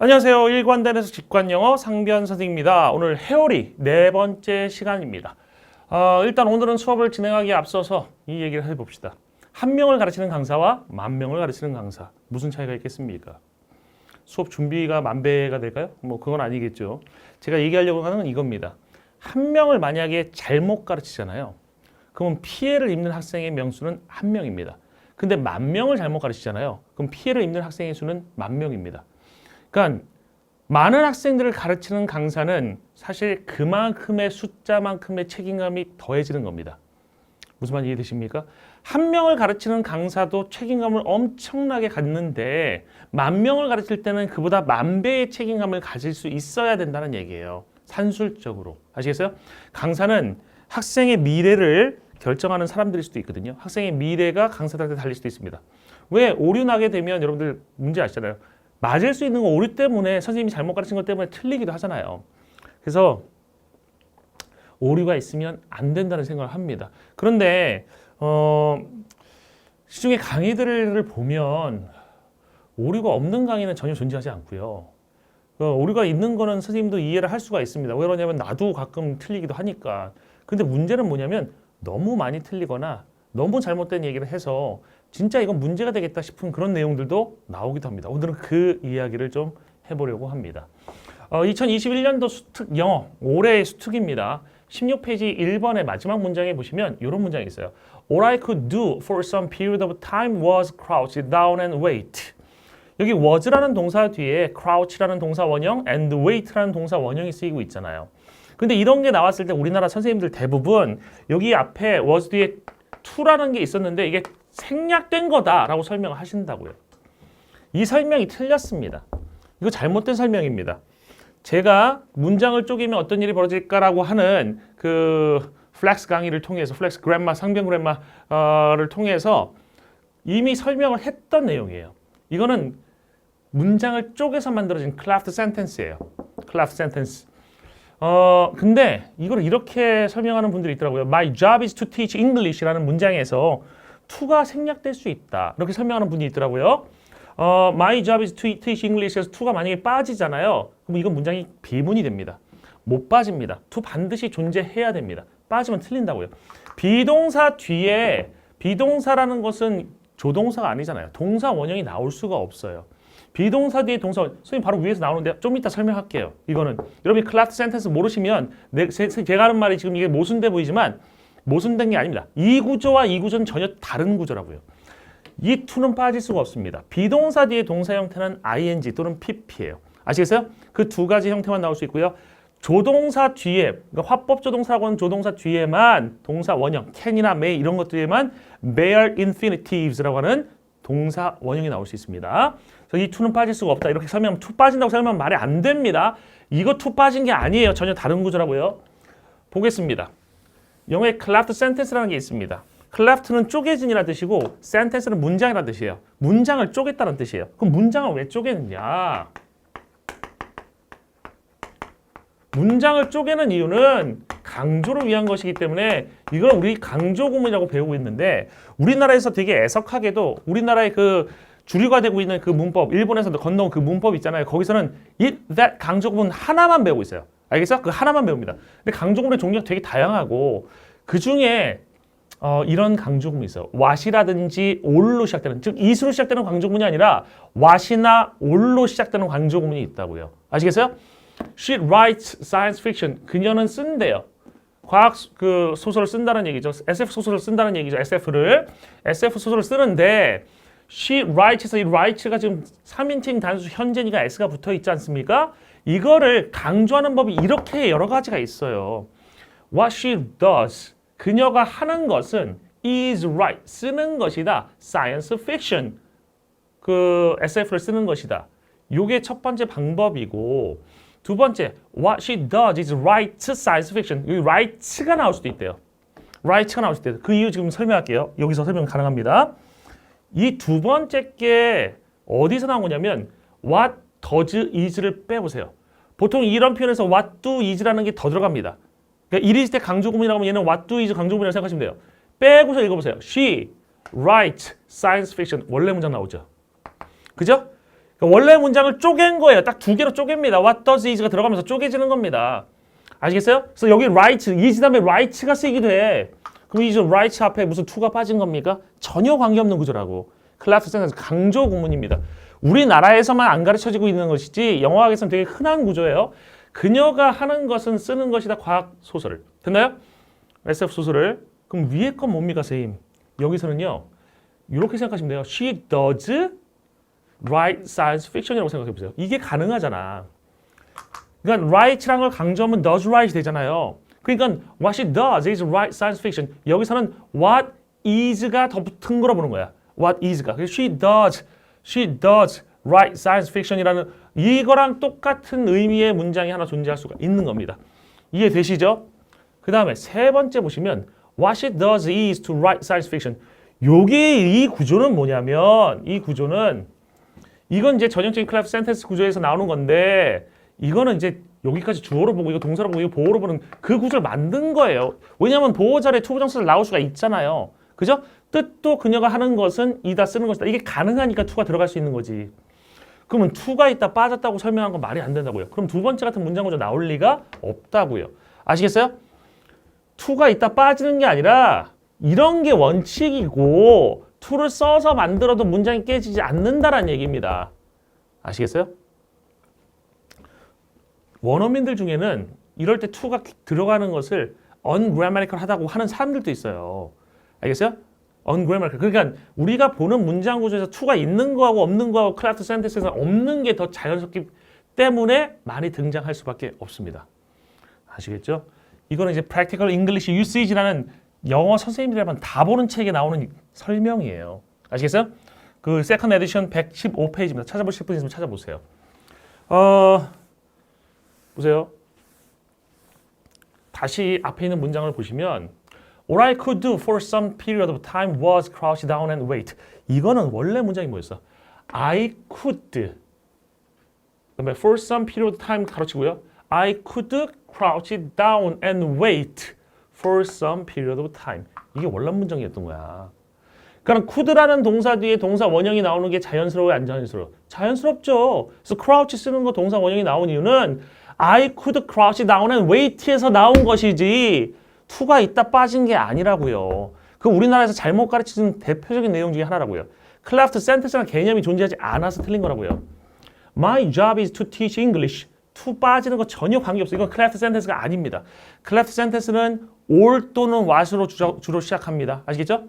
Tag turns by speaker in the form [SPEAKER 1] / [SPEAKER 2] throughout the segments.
[SPEAKER 1] 안녕하세요. 일관단에서 직관영어 상변 선생님입니다. 오늘 회오리 네 번째 시간입니다. 일단 오늘은 수업을 진행하기에 앞서서 이 얘기를 해봅시다. 한 명을 가르치는 강사와 만 명을 가르치는 강사 무슨 차이가 있겠습니까? 수업 준비가 만 배가 될까요? 뭐 그건 아니겠죠. 제가 얘기하려고 하는 건 이겁니다. 한 명을 만약에 잘못 가르치잖아요. 그러면 피해를 입는 학생의 명수는 한 명입니다. 근데 만 명을 잘못 가르치잖아요. 그럼 피해를 입는 학생의 수는 만 명입니다. 그러니까 많은 학생들을 가르치는 강사는 사실 그만큼의 숫자만큼의 책임감이 더해지는 겁니다. 무슨 말인지 이해되십니까? 한 명을 가르치는 강사도 책임감을 엄청나게 갖는데 만 명을 가르칠 때는 그보다 만 배의 책임감을 가질 수 있어야 된다는 얘기예요. 산술적으로. 아시겠어요? 강사는 학생의 미래를 결정하는 사람들일 수도 있거든요. 학생의 미래가 강사들한테 달릴 수도 있습니다. 왜 오류 나게 되면 여러분들 문제 아시잖아요. 맞을 수 있는 거 오류 때문에 선생님이 잘못 가르친 것 때문에 틀리기도 하잖아요. 그래서 오류가 있으면 안 된다는 생각을 합니다. 그런데 시중에 강의들을 보면 오류가 없는 강의는 전혀 존재하지 않고요. 오류가 있는 거는 선생님도 이해를 할 수가 있습니다. 왜 그러냐면 나도 가끔 틀리기도 하니까. 근데 문제는 뭐냐면 너무 많이 틀리거나 너무 잘못된 얘기를 해서 진짜 이건 문제가 되겠다 싶은 그런 내용들도 나오기도 합니다. 오늘은 그 이야기를 좀 해보려고 합니다. 2021년도 수특 영어 올해의 수특입니다. 16페이지 1번의 마지막 문장에 보시면 이런 문장이 있어요. All I could do for some period of time was crouch down and wait. 여기 was라는 동사 뒤에 crouch라는 동사 원형 and wait라는 동사 원형이 쓰이고 있잖아요. 근데 이런 게 나왔을 때 우리나라 선생님들 대부분 여기 앞에 was 뒤에 to라는 게 있었는데 이게 생략된 거다라고 설명을 하신다고요. 이 설명이 틀렸습니다. 이거 잘못된 설명입니다. 제가 문장을 쪼개면 어떤 일이 벌어질까라고 하는 그 플렉스 강의를 통해서 플렉스 그래마, 상변 그래마를 통해서 이미 설명을 했던 내용이에요. 이거는 문장을 쪼개서 만들어진 클래프트 센텐스예요. 클래프트 센텐스. 근데 이걸 이렇게 설명하는 분들이 있더라고요. My job is to teach English라는 문장에서 to가 생략될 수 있다. 이렇게 설명하는 분이 있더라고요. My job is to teach English에서 to가 만약에 빠지잖아요. 그럼 이건 문장이 비문이 됩니다. 못 빠집니다. to 반드시 존재해야 됩니다. 빠지면 틀린다고요. 비동사 뒤에 비동사라는 것은 조동사가 아니잖아요. 동사 원형이 나올 수가 없어요. 비동사 뒤에 동사, 선생님 바로 위에서 나오는데 좀 이따 설명할게요. 이거는 여러분이 클래프트 센텐스 모르시면 제가 하는 말이 지금 이게 모순돼 보이지만 모순된 게 아닙니다. 이 구조와 이 구조는 전혀 다른 구조라고요. 이 to는 빠질 수가 없습니다. 비동사 뒤에 동사 형태는 ing 또는 pp예요. 아시겠어요? 그 두 가지 형태만 나올 수 있고요. 조동사 뒤에, 그러니까 화법조동사라고 하는 조동사 뒤에만 동사 원형, can이나 may 이런 것들에만 bare infinitives,라고 하는 동사 원형이 나올 수 있습니다. 그래서 이 to는 빠질 수가 없다. 이렇게 설명하면 to 빠진다고 설명하면 말이 안 됩니다. 이거 to 빠진 게 아니에요. 전혀 다른 구조라고요. 보겠습니다. 영어에 클래프트 센텐스라는 게 있습니다. 클래프트는 쪼개진이라는 뜻이고 센텐스는 문장이라는 뜻이에요. 문장을 쪼갰다는 뜻이에요. 그럼 문장을 왜 쪼개느냐? 문장을 쪼개는 이유는 강조를 위한 것이기 때문에 이걸 우리 강조 구문이라고 배우고 있는데 우리나라에서 되게 애석하게도 우리나라의 그 주류가 되고 있는 그 문법, 일본에서 건너온 그 문법 있잖아요. 거기서는 it, that 강조 구문 하나만 배우고 있어요. 알겠어? 그 하나만 배웁니다. 근데 강조 구문의 종류가 되게 다양하고 그 중에 이런 강조 구문이 있어요. what이라든지 all로 시작되는, 즉 is로 시작되는 강조 구문이 아니라 what이나 all로 시작되는 강조 구문이 있다고요. 아시겠어요? She writes science fiction. 그녀는 쓴대요. 과학 그 소설을 쓴다는 얘기죠. SF 소설을 쓴다는 얘기죠. SF 소설을 쓰는데 she writes에서 이 writes가 지금 3인칭 단수 현재니까 s가 붙어 있지 않습니까? 이거를 강조하는 법이 이렇게 여러 가지가 있어요. What she does. 그녀가 하는 것은 is write. 쓰는 것이다. science fiction. 그 SF를 쓰는 것이다. 요게 첫 번째 방법이고 두 번째, what she does is write science fiction. 여기 write가 나올 수도 있대요. write가 나올 수도 있대요. 그 이유 지금 설명할게요. 여기서 설명 가능합니다. 이 두 번째 게 어디서 나온 거냐면 what does is를 빼보세요. 보통 이런 표현에서 what do is라는 게 더 들어갑니다. 그러니까 it is 때 강조 구문이라고 하면 얘는 what do is 강조 구문이라고 생각하시면 돼요. 빼고서 읽어보세요. She writes science fiction. 원래 문장 나오죠. 그죠? 그러니까 원래 문장을 쪼갠 거예요. 딱 두 개로 쪼갭니다. What does is가 들어가면서 쪼개지는 겁니다. 아시겠어요? 그래서 여기 right, is 다음에 right가 쓰이기도 해. 그럼 is right 앞에 무슨 to가 빠진 겁니까? 전혀 관계없는 구조라고. 클래프 센텐스 강조 구문입니다. 우리나라에서만 안 가르쳐지고 있는 것이지 영어학에서는 되게 흔한 구조예요. 그녀가 하는 것은 쓰는 것이다. 과학 소설을. 됐나요? SF 소설을. 그럼 위에 건 뭡니까, 선생님? 여기서는요. 이렇게 생각하시면 돼요. She does write science fiction이라고 생각해 보세요. 이게 가능하잖아. 그러니까 write라는 걸 강조하면 does write 되잖아요. 그러니까 what she does is write science fiction. 여기서는 what is가 더 붙은 거로 보는 거야. what is가. 그래서 she does write science fiction이라는 이거랑 똑같은 의미의 문장이 하나 존재할 수가 있는 겁니다. 이해되시죠? 그 다음에 세 번째 보시면 what she does is to write science fiction. 요게 이 구조는 뭐냐면 이 구조는 이건 이제 전형적인 클래프 센텐스 구조에서 나오는 건데 이거는 이제 여기까지 주어로 보고 이거 동사로 보고 이거 보어로 보는 그 구조를 만든 거예요. 왜냐하면 보어 자리에 투부정사를 나올 수가 있잖아요. 그죠? 뜻도 그녀가 하는 것은 이다 쓰는 것이다. 이게 가능하니까 to가 들어갈 수 있는 거지. 그러면 to가 있다 빠졌다고 설명한 건 말이 안 된다고요. 그럼 두 번째 같은 문장 구조 나올 리가 없다고요. 아시겠어요? to가 있다 빠지는 게 아니라 이런 게 원칙이고 to를 써서 만들어도 문장이 깨지지 않는다라는 얘기입니다. 아시겠어요? 원어민들 중에는 이럴 때 to가 들어가는 것을 ungrammatical 하다고 하는 사람들도 있어요. 알겠어요? ungrammatical. 그러니까 우리가 보는 문장 구조에서 to가 있는 거하고 없는 거하고 클래프 센텐스에서 없는 게 더 자연스럽기 때문에 많이 등장할 수밖에 없습니다. 아시겠죠? 이거는 이제 Practical English Usage라는 영어 선생님들만 다 보는 책에 나오는 설명이에요. 아시겠어요? 그 세컨드 에디션 115페이지입니다. 찾아보실 분 있으면 찾아보세요. 보세요. 다시 앞에 있는 문장을 보시면 All I could do for some period of time was crouch down and wait. 이거는 원래 문장이 뭐였어? I could. 그다음에 for some period of time 가로치고요. I could crouch down and wait for some period of time. 이게 원래 문장이었던 거야. 그러니까 could라는 동사 뒤에 동사 원형이 나오는 게 자연스러워요, 안 자연스러워? 자연스럽죠. 그래서 crouch 쓰는 거 동사 원형이 나온 이유는 I could crouch down and wait에서 나온 것이지 to가 있다 빠진 게 아니라고요. 그 우리나라에서 잘못 가르치는 대표적인 내용 중에 하나라고요. 클래프트 센텐스라는 개념이 존재하지 않아서 틀린 거라고요. My job is to teach English. to 빠지는 거 전혀 관계없어요. 이건 클래프트 센텐스가 아닙니다. 클래프트 센텐스는 all 또는 what으로 주로 시작합니다. 아시겠죠?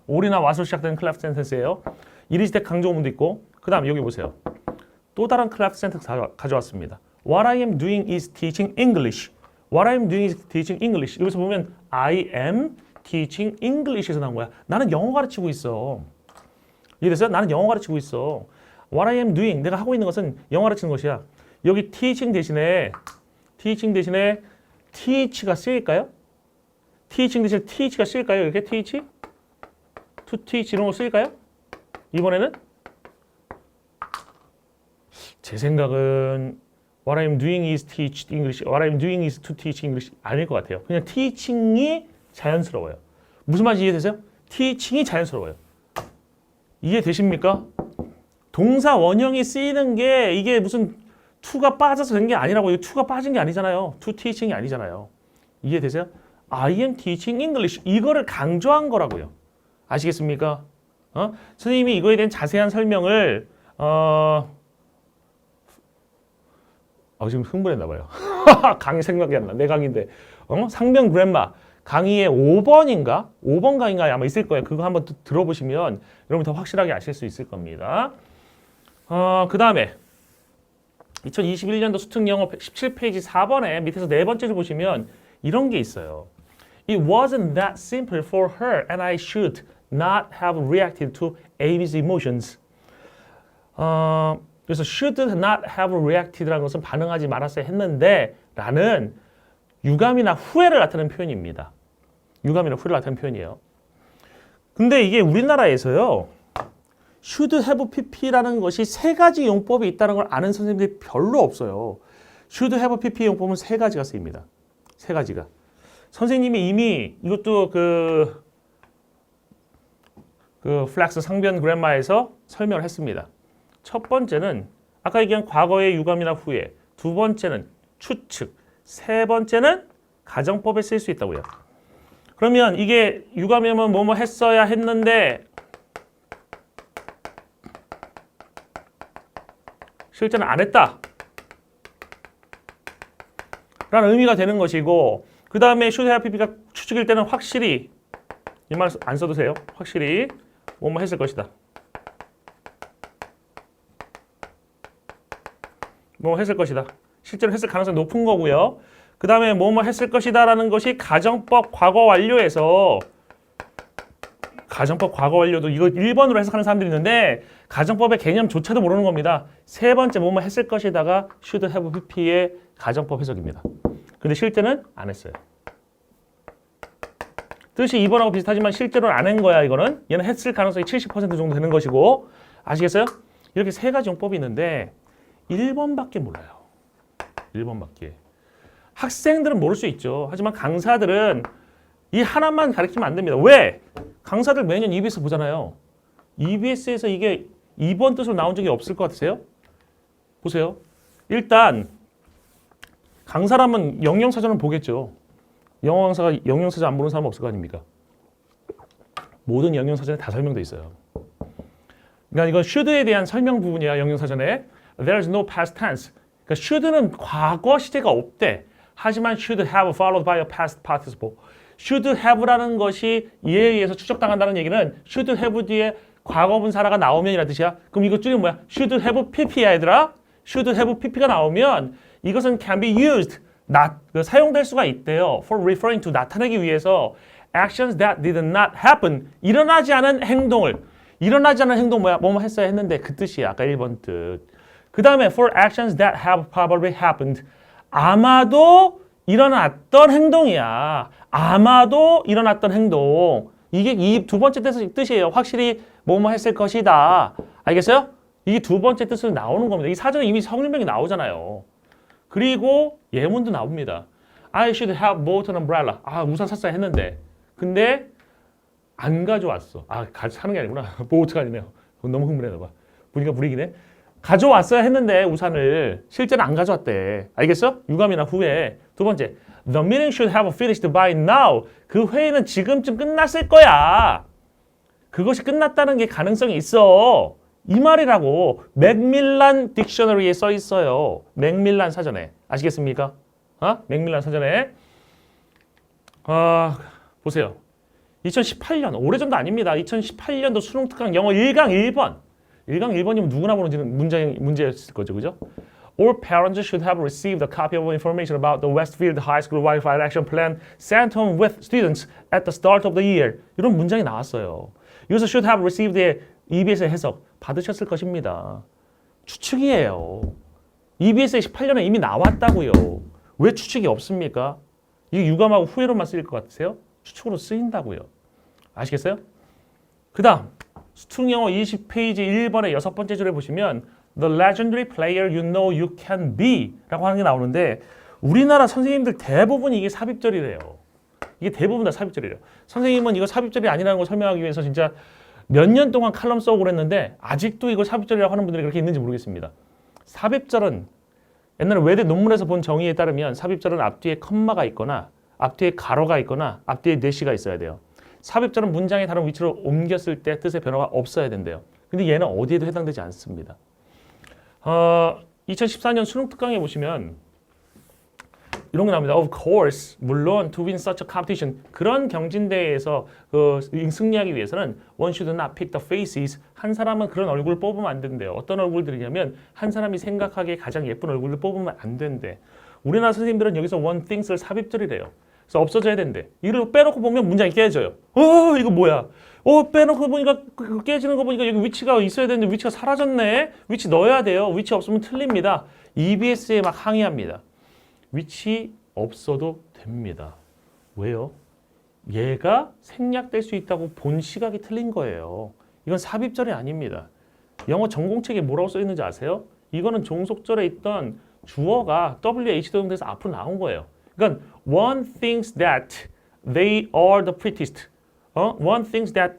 [SPEAKER 1] all이나 what으로 시작되는 클래프트 센텐스예요. 이리시대 강조문도 있고 그 다음 여기 보세요. 또 다른 클래프트 센텐스 가져왔습니다. What I am doing is teaching English. What I am doing is teaching English. 여기서 보면 I am teaching English에서 나온 거야. 나는 영어 가르치고 있어. 이해됐어요? 나는 영어 가르치고 있어. What I am doing, 내가 하고 있는 것은 영어 가르치는 것이야. 여기 teaching 대신에 teach가 쓰일까요? teaching 대신에 teach가 쓰일까요? 이렇게 teach? to teach 이런 거 쓰일까요? 이번에는? 제 생각은 What I'm doing is teach English. What I'm doing is to teach English. 아닐 것 같아요. 그냥 teaching이 자연스러워요. 무슨 말인지 이해되세요? teaching이 자연스러워요. 이해되십니까? 동사 원형이 쓰이는 게 이게 무슨 to가 빠져서 된 게 아니라고. 이거 to가 빠진 게 아니잖아요. to teaching이 아니잖아요. 이해되세요? I am teaching English. 이거를 강조한 거라고요. 아시겠습니까? 선생님이 이거에 대한 자세한 설명을 지금 흥분했나 봐요. 강의 생각이 안 나. 내 강의인데. 상명 그랜마 강의의 5번인가? 5번 강의가 아마 있을 거예요. 그거 한번 들어보시면 여러분 더 확실하게 아실 수 있을 겁니다. 그 다음에 2021년도 수특 영어 17페이지 4번에 밑에서 네 번째를 보시면 이런 게 있어요. It wasn't that simple for her and I should not have reacted to Amy's emotions. 그래서 should not have reacted라는 것은 반응하지 말았어야 했는데 라는 유감이나 후회를 나타내는 표현입니다. 유감이나 후회를 나타내는 표현이에요. 근데 이게 우리나라에서요. should have pp라는 것이 세 가지 용법이 있다는 걸 아는 선생님들이 별로 없어요. should have pp 용법은 세 가지가 쓰입니다. 세 가지가. 선생님이 이미 이것도 그 플렉스 상변 그래마에서 설명을 했습니다. 첫 번째는 아까 얘기한 과거의 유감이나 후회, 두 번째는 추측, 세 번째는 가정법에 쓸 수 있다고요. 그러면 이게 유감이면 뭐뭐 했어야 했는데 실제는 안 했다 라는 의미가 되는 것이고, 그 다음에 should have pp가 추측일 때는 확실히, 이 말 안 써도 돼요. 확실히 뭐뭐 했을 것이다. 뭐 했을 것이다. 실제로 했을 가능성이 높은 거고요. 그 다음에 뭐뭐 했을 것이다 라는 것이 가정법 과거 완료에서, 가정법 과거 완료도 이거 1번으로 해석하는 사람들이 있는데 가정법의 개념조차도 모르는 겁니다. 세 번째 뭐뭐 했을 것이다가 should have pp의 가정법 해석입니다. 근데 실제는 안 했어요. 뜻이 2번하고 비슷하지만 실제로는 안 한 거야. 이거는 얘는 했을 가능성이 70% 정도 되는 것이고, 아시겠어요? 이렇게 세 가지 용법이 있는데 1번밖에 몰라요. 1번밖에. 학생들은 모를 수 있죠. 하지만 강사들은 이 하나만 가르치면 안 됩니다. 왜? 강사들 매년 EBS 보잖아요. EBS에서 이게 2번 뜻으로 나온 적이 없을 것 같으세요? 보세요. 일단 강사라면 영영사전은 보겠죠. 영어 강사가 영영사전 안 보는 사람은 없을 거 아닙니까? 모든 영영사전에 다 설명돼 있어요. 그러니까 이건 should에 대한 설명 부분이야. 영영사전에 There's no past tense. 그러니까 should는 과거 시제가 없대. 하지만 should have followed by a past participle. should have라는 것이 이에 의해서 추적당한다는 얘기는 should have 뒤에 과거분사라가 나오면이라는 뜻이야. 그럼 이거 줄이면 뭐야? should have pp야 얘들아. should have pp가 나오면 이것은 can be used, 사용될 수가 있대요. for referring to, 나타내기 위해서 actions that did not happen, 일어나지 않은 행동을, 일어나지 않은 행동 뭐야? 뭐뭐 했어야 했는데 그 뜻이야. 아까 1번 뜻. 그 다음에 for actions that have probably happened, 아마도 일어났던 행동이야. 아마도 일어났던 행동. 이게 이 두 번째 뜻이에요. 확실히 뭐뭐 했을 것이다. 알겠어요? 이게 두 번째 뜻으로 나오는 겁니다. 이 사전에 이미 성능명이 나오잖아요. 그리고 예문도 나옵니다. I should have bought an umbrella. 아, 우산 샀어야 했는데. 근데 안 가져왔어. 아, 사는 게 아니구나. bought가 아니네요. 너무 흥분했나 봐. 보니까 불이기네. 가져왔어야 했는데 우산을 실제는 안 가져왔대. 알겠어? 유감이나 후회. 두 번째, the meeting should have finished by now. 그 회의는 지금쯤 끝났을 거야. 그것이 끝났다는 게 가능성이 있어. 이 말이라고 맥밀란 딕셔너리에 써 있어요. 맥밀란 사전에. 아시겠습니까? 맥밀란 사전에. 보세요. 2018년, 오래전도 아닙니다. 2018년도 수능 특강 영어 1강 1번. 1강 1번이면 누구나 보는 문제였을 거죠. 그죠? All parents should have received a copy of information about the Westfield High School Wi-Fi Action Plan sent home with students at the start of the year. 이런 문장이 나왔어요. 여기서 should have received의 EBS의 해석 받으셨을 것입니다. 추측이에요. EBS에 18년에 이미 나왔다고요. 왜 추측이 없습니까? 이게 유감하고 후회로만 쓰일 것 같으세요? 추측으로 쓰인다고요. 아시겠어요? 그 다음 수능영어 20페이지 1번의 6번째 줄에 보시면 The legendary player you know you can be 라고 하는 게 나오는데 우리나라 선생님들 대부분 이게 삽입절이래요. 이게 대부분 다 삽입절이래요. 선생님은 이거 삽입절이 아니라는 걸 설명하기 위해서 진짜 몇 년 동안 칼럼 써오고 그랬는데 아직도 이거 삽입절이라고 하는 분들이 그렇게 있는지 모르겠습니다. 삽입절은 옛날에 외대 논문에서 본 정의에 따르면 삽입절은 앞뒤에 컴마가 있거나 앞뒤에 가로가 있거나 앞뒤에 내시가 있어야 돼요. 삽입절은 문장의 다른 위치로 옮겼을 때 뜻의 변화가 없어야 된대요. 근데 얘는 어디에도 해당되지 않습니다. 2014년 수능 특강에 보시면 이런 게 나옵니다. Of course, 물론 to win such a competition, 그런 경진대회에서 승리하기 위해서는 one should not pick the faces. 한 사람은 그런 얼굴을 뽑으면 안 된대요. 어떤 얼굴들이냐면 한 사람이 생각하기에 가장 예쁜 얼굴을 뽑으면 안 된대. 우리나라 선생님들은 여기서 one things를 삽입절이래요. 그래서 없어져야 된대. 이걸 빼놓고 보면 문장이 깨져요. 이거 뭐야? 빼놓고 보니까 깨지는 거 보니까 여기 위치가 있어야 되는데 위치가 사라졌네. 위치 넣어야 돼요. 위치 없으면 틀립니다. EBS에 막 항의합니다. 위치 없어도 됩니다. 왜요? 얘가 생략될 수 있다고 본 시각이 틀린 거예요. 이건 삽입절이 아닙니다. 영어 전공책에 뭐라고 써 있는지 아세요? 이거는 종속절에 있던 주어가 WH 도용돼서 앞으로 나온 거예요. 그러니까 one thinks that they are the prettiest. one thinks that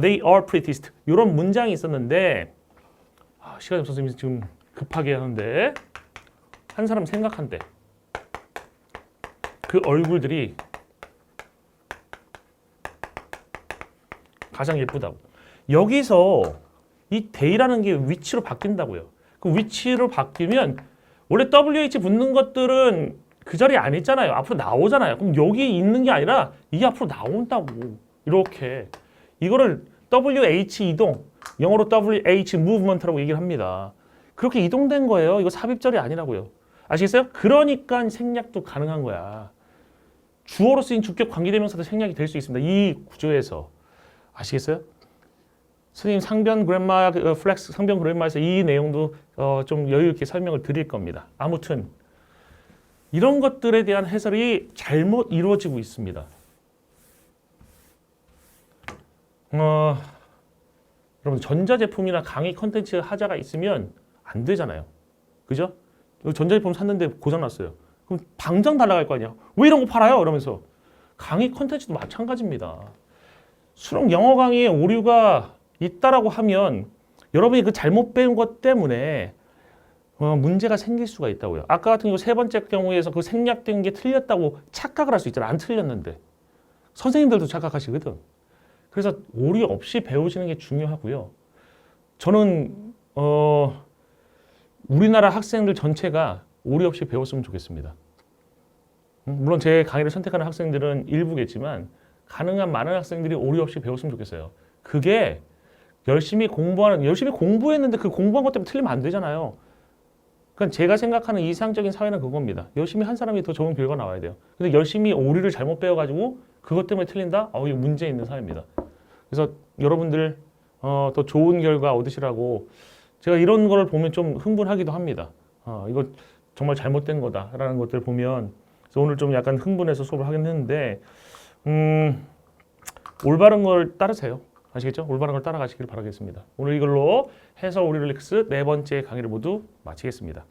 [SPEAKER 1] they are prettiest. 이런 문장이 있었는데 시간이 없어서 지금 급하게 하는데 한 사람 생각한대. 그 얼굴들이 가장 예쁘다고. 여기서 이 데이라는 게 위치로 바뀐다고요. 그 위치로 바뀌면 원래 WH 붙는 것들은 그 자리에 안 있잖아요. 앞으로 나오잖아요. 그럼 여기 있는 게 아니라 이게 앞으로 나온다고. 이렇게. 이거를 WH 이동, 영어로 WH movement라고 얘기를 합니다. 그렇게 이동된 거예요. 이거 삽입절이 아니라고요. 아시겠어요? 그러니까 생략도 가능한 거야. 주어로 쓰인 주격 관계대명사도 생략이 될 수 있습니다. 이 구조에서. 아시겠어요? 선생님 상변 그래마 플렉스 상변 그래마에서 이 내용도 좀 여유 있게 설명을 드릴 겁니다. 아무튼 이런 것들에 대한 해설이 잘못 이루어지고 있습니다. 여러분 전자제품이나 강의 컨텐츠 하자가 있으면 안 되잖아요. 그죠? 전자제품 샀는데 고장났어요. 그럼 당장 달라갈 거 아니야. 왜 이런 거 팔아요? 이러면서. 강의 컨텐츠도 마찬가지입니다. 수능 영어 강의에 오류가 있다라고 하면 여러분이 그 잘못 배운 것 때문에 문제가 생길 수가 있다고요. 아까 같은 경우 세 번째 경우에서 그 생략된 게 틀렸다고 착각을 할 수 있잖아요. 안 틀렸는데. 선생님들도 착각하시거든. 그래서 오류 없이 배우시는 게 중요하고요. 저는 우리나라 학생들 전체가 오류 없이 배웠으면 좋겠습니다. 물론 제 강의를 선택하는 학생들은 일부겠지만 가능한 많은 학생들이 오류 없이 배웠으면 좋겠어요. 그게 열심히 공부했는데 그 공부한 것 때문에 틀리면 안 되잖아요. 그러니까 제가 생각하는 이상적인 사회는 그겁니다. 열심히 한 사람이 더 좋은 결과 나와야 돼요. 근데 열심히 오류를 잘못 배워가지고 그것 때문에 틀린다? 이거 문제 있는 사회입니다. 그래서 여러분들 더 좋은 결과 얻으시라고 제가 이런 걸 보면 좀 흥분하기도 합니다. 이거 정말 잘못된 거다라는 것들 보면 그래서 오늘 좀 약간 흥분해서 수업을 하긴 했는데 올바른 걸 따르세요. 아시겠죠? 올바른 걸 따라가시길 바라겠습니다. 오늘 이걸로 해서 오리롤릭스 네 번째 강의를 모두 마치겠습니다.